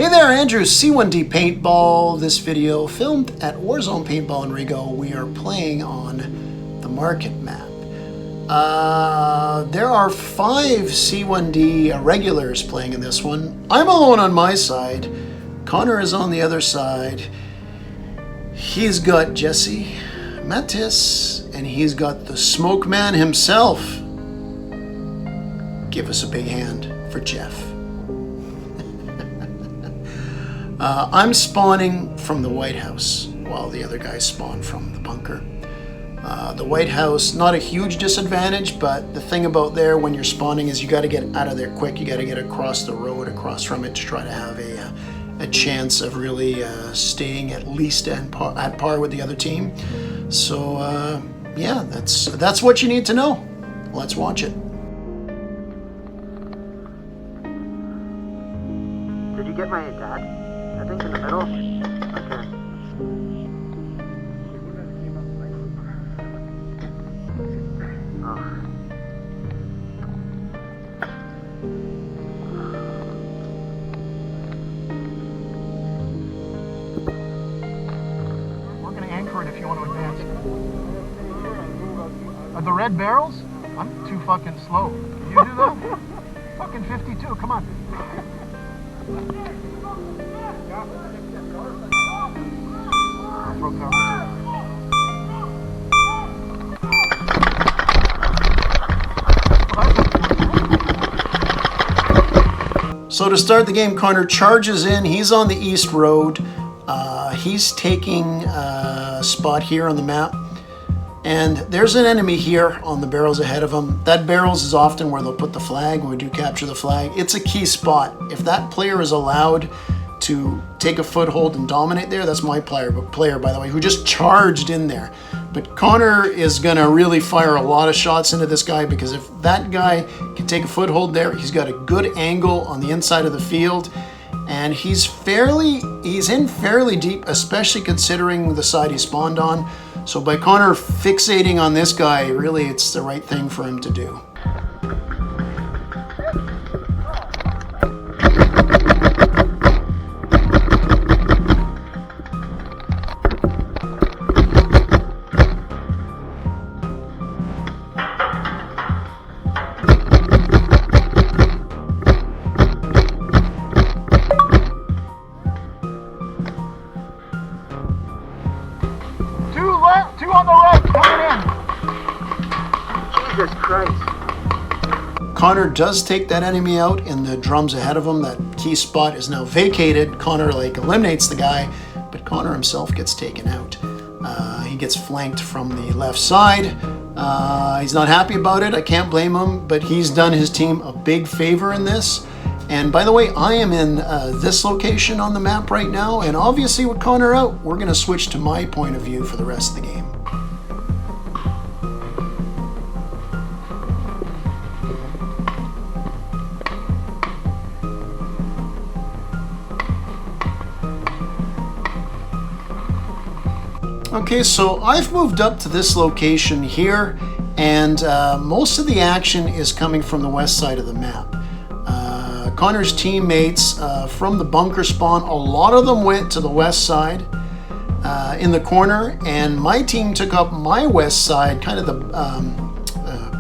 Hey there, Andrew, C1D Paintball. This video filmed at Warzone Paintball in Rigo. We are playing on the market map. There are 5 C1D regulars playing in this one. I'm alone on my side. Connor is on the other side. He's got Jessy, Mathis, and he's got the smoke man himself. Give us a big hand for Jeff. I'm spawning from the White House while the other guys spawn from the bunker. The White House, not a huge disadvantage, but the thing about there when you're spawning is you got to get out of there quick. You got to get across the road, across from it, to try to have a chance of really staying at least at par with the other team. So yeah, that's what you need to know. Let's watch it. Did you get my dad? I think in the middle. Okay. Oh. We're going to anchor it if you want to advance. Are the red barrels? I'm too fucking slow. You do that? Fucking 52, come on. So to start the game, Connor charges in. He's on the east road. He's taking a spot here on the map. And there's an enemy here on the barrels ahead of him. That barrels is often where they'll put the flag when we do capture the flag. It's a key spot. If that player is allowed to take a foothold and dominate there, that's my player, by the way, who just charged in there. But Connor is gonna really fire a lot of shots into this guy, because if that guy can take a foothold there, he's got a good angle on the inside of the field, and he's in fairly deep, especially considering the side he spawned on. So by Connor fixating on this guy, really it's the right thing for him to do. Two on the right, coming in. Jesus Christ. Connor does take that enemy out in the drums ahead of him. That key spot is now vacated. Connor eliminates the guy, but Connor himself gets taken out. He gets flanked from the left side. He's not happy about it. I can't blame him, but he's done his team a big favor in this. And by the way, I am in this location on the map right now, and obviously with Connor out, we're going to switch to my point of view for the rest of the game. Okay, so I've moved up to this location here, and most of the action is coming from the west side of the map. Connor's teammates from the bunker spawn, a lot of them went to the west side in the corner, and my team took up my west side, kind of the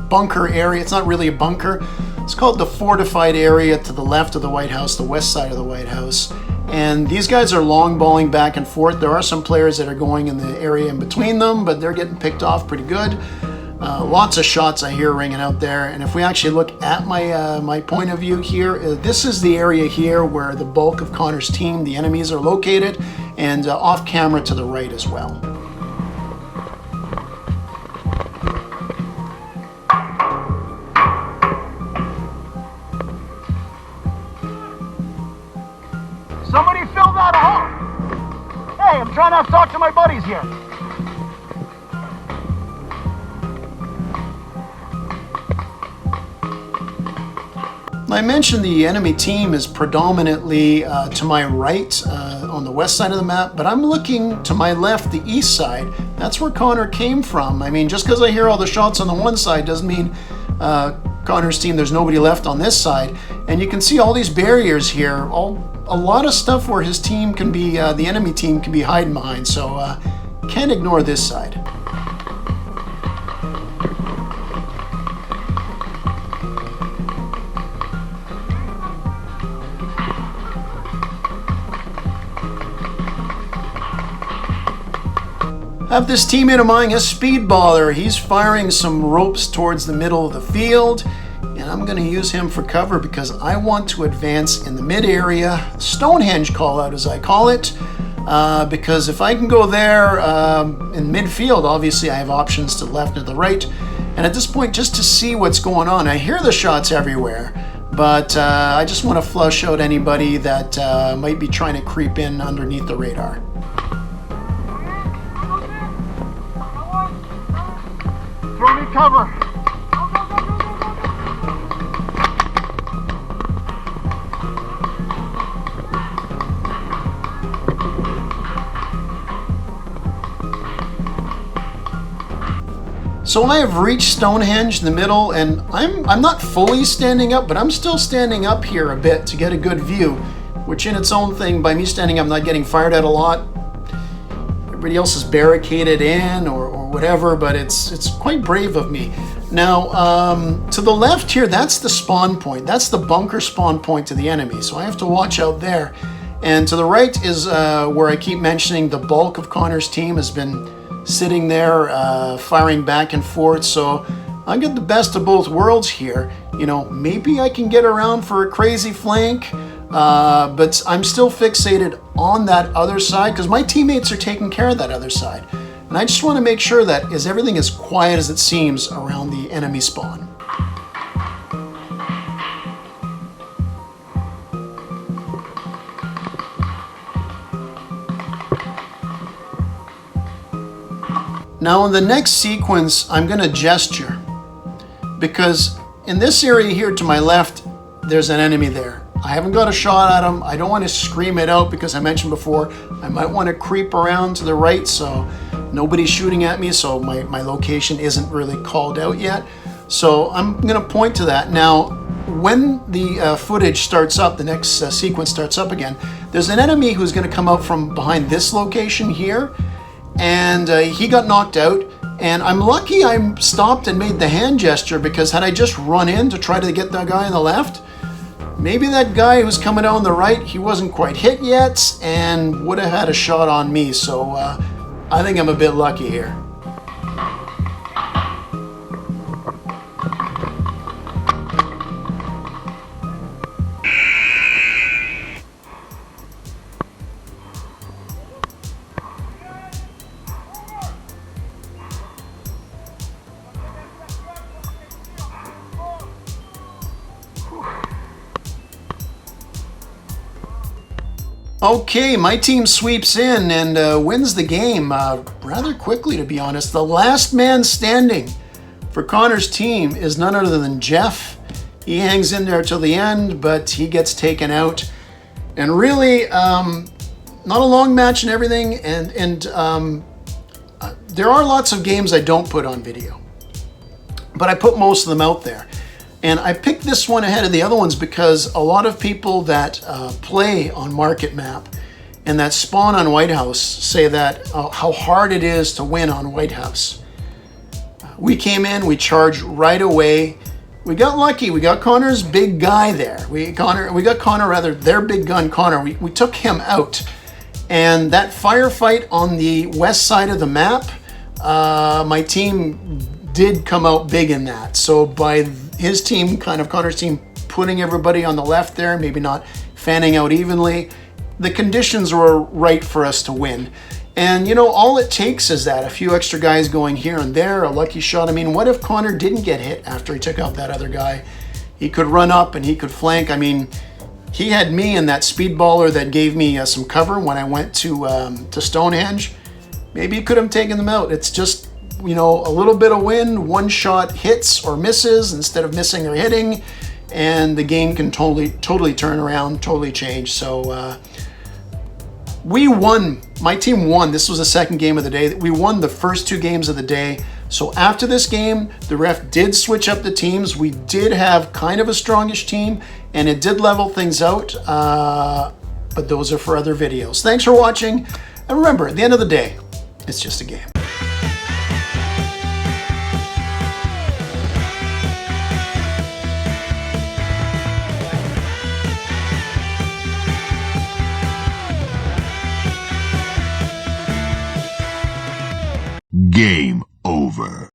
bunker area. It's not really a bunker. It's called the fortified area to the left of the White House, the west side of the White House. And these guys are long balling back and forth. There are some players that are going in the area in between them, but they're getting picked off pretty good. Lots of shots I hear ringing out there. And if we actually look at my point of view here, this is the area here where the bulk of Connor's team, the enemies, are located, and off camera to the right as well. Somebody fill that hole! Hey, I'm trying to talk to my buddies here. I mentioned the enemy team is predominantly to my right on the west side of the map, but I'm looking to my left, the east side. That's where Connor came from. I mean, just because I hear all the shots on the one side doesn't mean Connor's team, there's nobody left on this side. And you can see all these barriers here, all a lot of stuff where his team can be, the enemy team can be hiding behind, so can't ignore this side. Have this teammate of mine, a speedballer. He's firing some ropes towards the middle of the field, and I'm going to use him for cover because I want to advance in the mid area, Stonehenge call out as I call it, because if I can go there in midfield, obviously I have options to the left and the right, and at this point just to see what's going on. I hear the shots everywhere, but I just want to flush out anybody that might be trying to creep in underneath the radar. Throw me cover. So I have reached Stonehenge in the middle, and I'm not fully standing up, but I'm still standing up here a bit to get a good view, which in its own thing, by me standing up, I'm not getting fired at a lot. Everybody else is barricaded in or whatever, but it's quite brave of me. Now, to the left here, that's the spawn point. That's the bunker spawn point to the enemy, so I have to watch out there. And to the right is where I keep mentioning the bulk of Connor's team has been sitting there firing back and forth, so I get the best of both worlds here. You know, maybe I can get around for a crazy flank, but I'm still fixated on that other side because my teammates are taking care of that other side. And I just want to make sure that everything as quiet as it seems around the enemy spawn. Now in the next sequence, I'm going to gesture because in this area here to my left, there's an enemy there. I haven't got a shot at him. I don't want to scream it out because I mentioned before, I might want to creep around to the right so nobody's shooting at me, so my location isn't really called out yet. So I'm going to point to that. Now, when the footage starts up, the next sequence starts up again, there's an enemy who's going to come out from behind this location here, and he got knocked out. And I'm lucky I stopped and made the hand gesture because had I just run in to try to get that guy on the left, maybe that guy who's coming down the right, he wasn't quite hit yet and would have had a shot on me. So I think I'm a bit lucky here. Okay, my team sweeps in and wins the game rather quickly, to be honest. The last man standing for Connor's team is none other than Jeff. He hangs in there till the end, but he gets taken out. And really, not a long match and everything, and there are lots of games I don't put on video, but I put most of them out there. And I picked this one ahead of the other ones because a lot of people that play on Market Map and that spawn on White House say that how hard it is to win on White House. We came in, we charged right away. We got lucky. We got Connor's big guy there. We got Connor, rather, their big gun, Connor. We took him out. And that firefight on the west side of the map, my team did come out big in that. So by his team, kind of Connor's team, putting everybody on the left there, maybe not fanning out evenly, the conditions were right for us to win. And you know, all it takes is that a few extra guys going here and there, a lucky shot. I mean, what if Connor didn't get hit after he took out that other guy? He could run up and he could flank. I mean, he had me and that speedballer that gave me some cover when I went to Stonehenge. Maybe he could have taken them out. It's just, you know, a little bit of wind, one shot hits or misses instead of missing or hitting, and the game can totally turn around, totally change. So we won. My team won. This was the second game of the day. We won the first two games of the day. So after this game, the ref did switch up the teams. We did have kind of a strongish team, and it did level things out. but those are for other videos. Thanks for watching, and remember, at the end of the day, it's just a game. Game over.